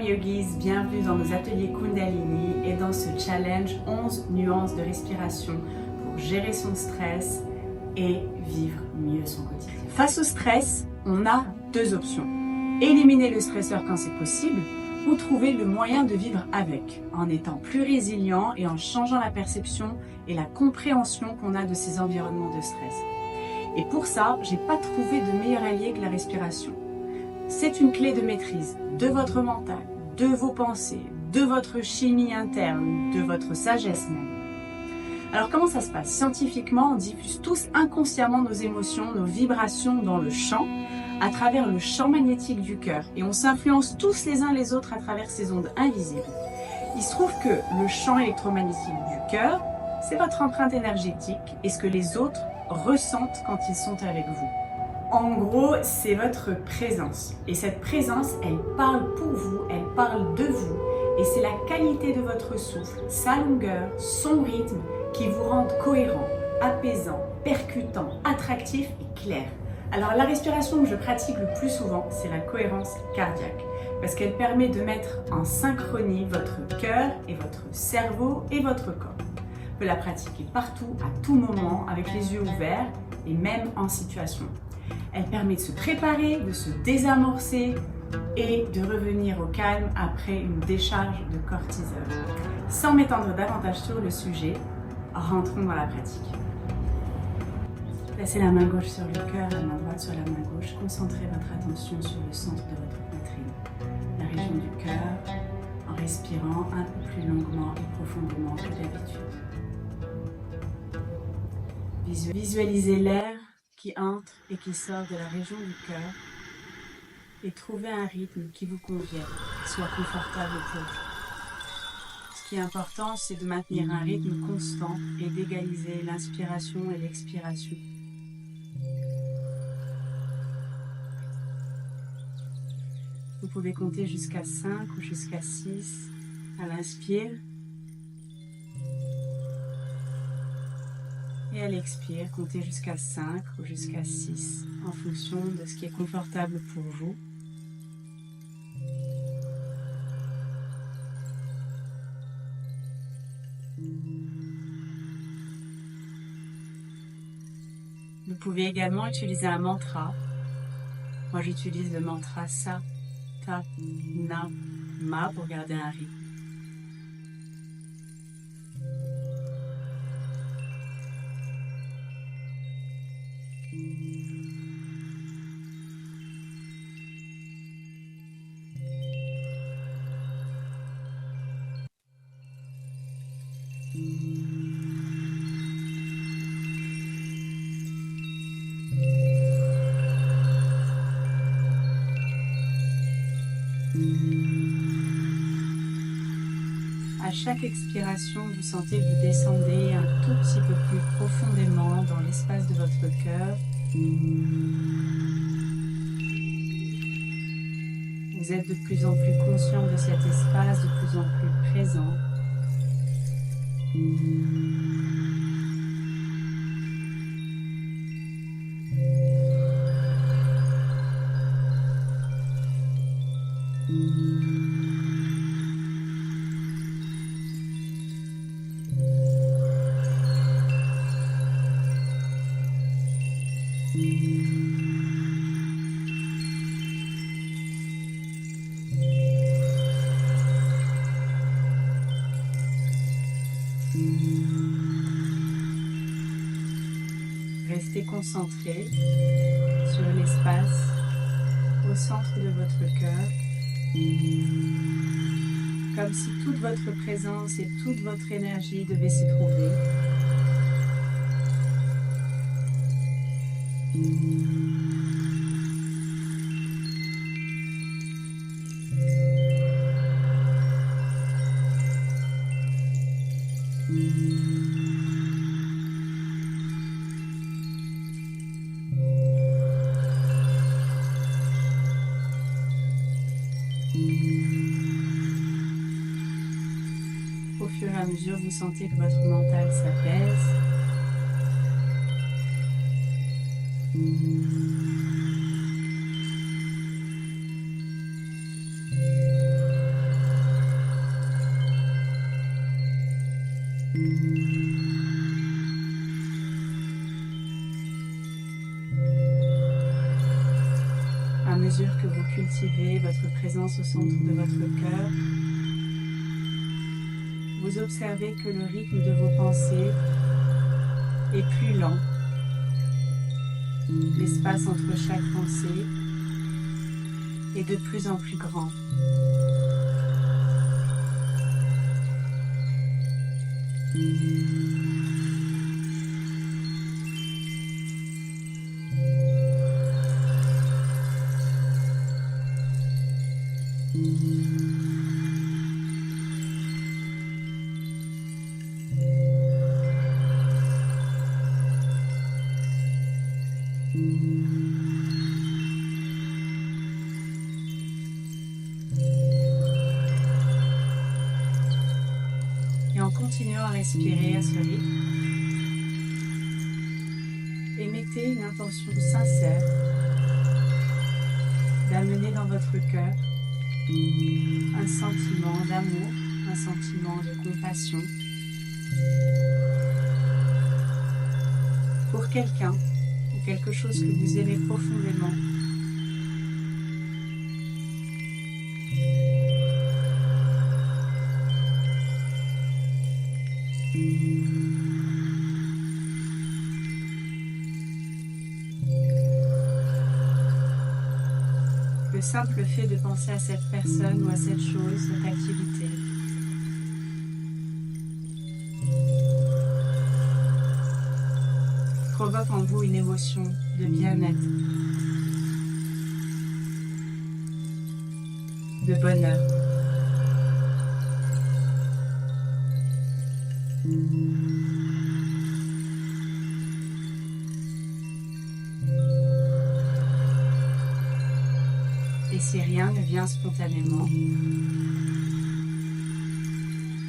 Yogis, bienvenue dans nos ateliers Kundalini et dans ce challenge 11 nuances de respiration pour gérer son stress et vivre mieux son quotidien. Face au stress, on a deux options. Éliminer le stresseur quand c'est possible ou trouver le moyen de vivre avec, en étant plus résilient et en changeant la perception et la compréhension qu'on a de ces environnements de stress. Et pour ça, j'ai pas trouvé de meilleur allié que la respiration. C'est une clé de maîtrise de votre mental, de vos pensées, de votre chimie interne, de votre sagesse même. Alors comment ça se passe? Scientifiquement, on diffuse tous inconsciemment nos émotions, nos vibrations dans le champ, à travers le champ magnétique du cœur. Et on s'influence tous les uns les autres à travers ces ondes invisibles. Il se trouve que le champ électromagnétique du cœur, c'est votre empreinte énergétique et ce que les autres ressentent quand ils sont avec vous. En gros, c'est votre présence. Et cette présence, elle parle pour vous, elle parle de vous. Et c'est la qualité de votre souffle, sa longueur, son rythme qui vous rendent cohérent, apaisant, percutant, attractif et clair. Alors la respiration que je pratique le plus souvent, c'est la cohérence cardiaque. Parce qu'elle permet de mettre en synchronie votre cœur et votre cerveau et votre corps. On peut la pratiquer partout, à tout moment, avec les yeux ouverts et même en situation. Elle permet de se préparer, de se désamorcer et de revenir au calme après une décharge de cortisol. Sans m'étendre davantage sur le sujet, rentrons dans la pratique. Placez la main gauche sur le cœur, la main droite sur la main gauche. Concentrez votre attention sur le centre de votre poitrine, la région du cœur, en respirant un peu plus longuement et profondément que d'habitude. Visualisez l'air qui entre et qui sort de la région du cœur et trouvez un rythme qui vous convienne, qui soit confortable pour vous. Ce qui est important, c'est de maintenir un rythme constant et d'égaliser l'inspiration et l'expiration. Vous pouvez compter jusqu'à 5 ou jusqu'à 6 à l'inspire. Et à l'expire, comptez jusqu'à 5 ou jusqu'à 6 en fonction de ce qui est confortable pour vous. Vous pouvez également utiliser un mantra. Moi, j'utilise le mantra Sa, Ta, Na, Ma pour garder un rythme. À chaque expiration, vous sentez que vous descendez un tout petit peu plus profondément dans l'espace de votre cœur. Vous êtes de plus en plus conscient de cet espace, de plus en plus présent. Restez concentré sur l'espace au centre de votre cœur, comme si toute votre présence et toute votre énergie devaient s'y trouver. Au fur et à mesure, vous sentez que votre mental s'apaise. mesure que vous cultivez votre présence au centre de votre cœur, vous observez que le rythme de vos pensées est plus lent. L'espace entre chaque pensée est de plus en plus grand. Et en continuant à respirer à ce rythme, émettez une intention sincère d'amener dans votre cœur un sentiment d'amour, un sentiment de compassion pour quelqu'un ou quelque chose que vous aimez profondément. Le simple fait de penser à cette personne ou à cette chose, cette activité, provoque en vous une émotion de bien-être, de bonheur. Et si rien ne vient spontanément,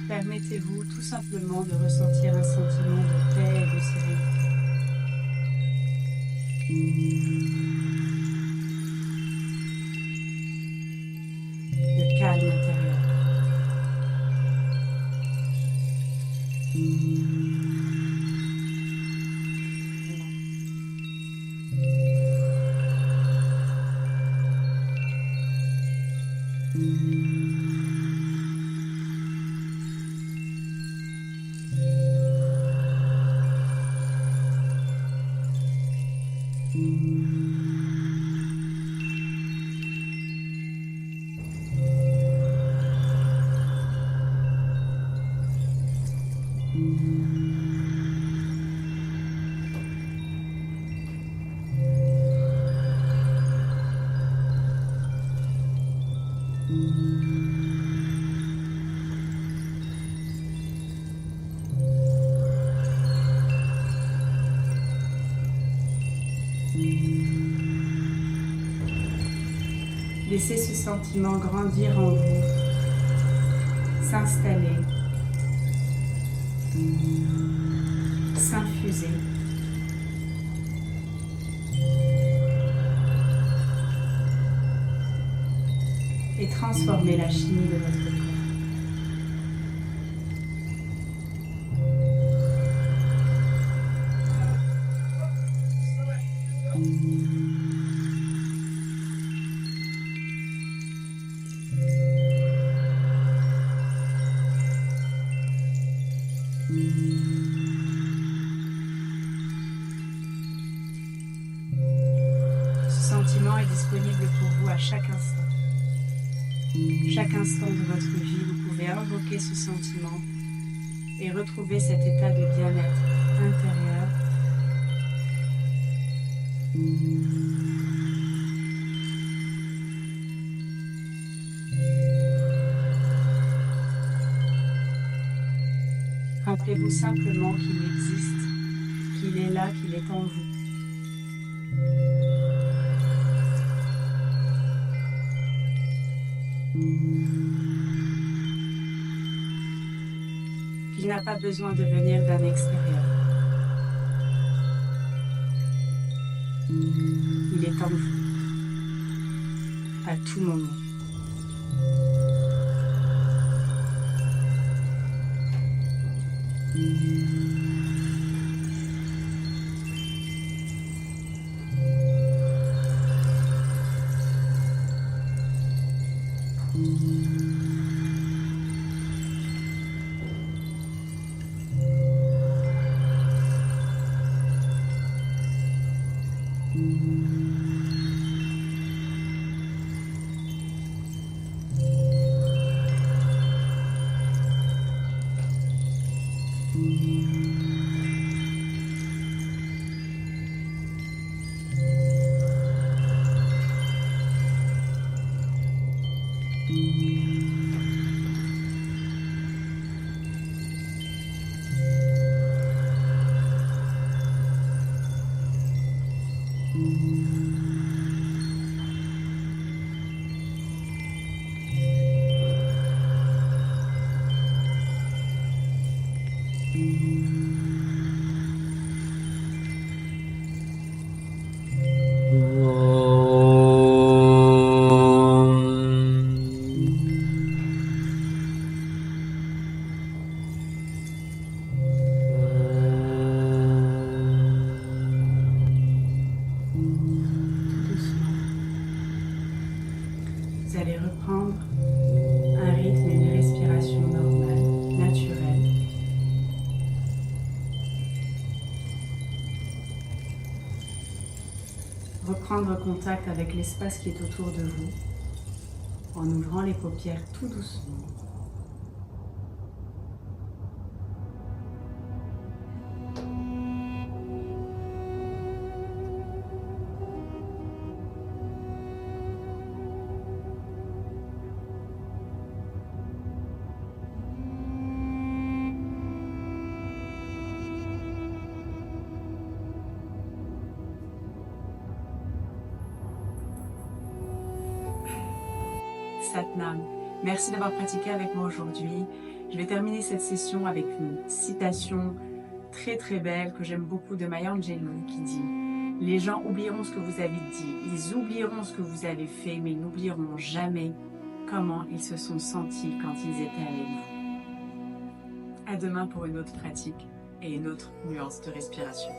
permettez-vous tout simplement de ressentir un sentiment de paix et de sérénité. De calme intérieur. Laissez ce sentiment grandir en vous, s'installer, s'infuser. Et transformer la chimie de votre corps. Ce sentiment est disponible pour vous à chaque instant. Chaque instant de votre vie, vous pouvez invoquer ce sentiment et retrouver cet état de bien-être intérieur. Rappelez-vous simplement qu'il existe, qu'il est là, qu'il est en vous. Qu'il n'a pas besoin de venir d'un extérieur. Il est en vous, à tout moment. Vous allez reprendre un rythme et une respiration normale, naturelle. Reprendre contact avec l'espace qui est autour de vous en ouvrant les paupières tout doucement. Satnam. Merci d'avoir pratiqué avec moi aujourd'hui. Je vais terminer cette session avec une citation très très belle que j'aime beaucoup de Maya Angelou qui dit « Les gens oublieront ce que vous avez dit, ils oublieront ce que vous avez fait, mais ils n'oublieront jamais comment ils se sont sentis quand ils étaient avec vous. » À demain pour une autre pratique et une autre nuance de respiration.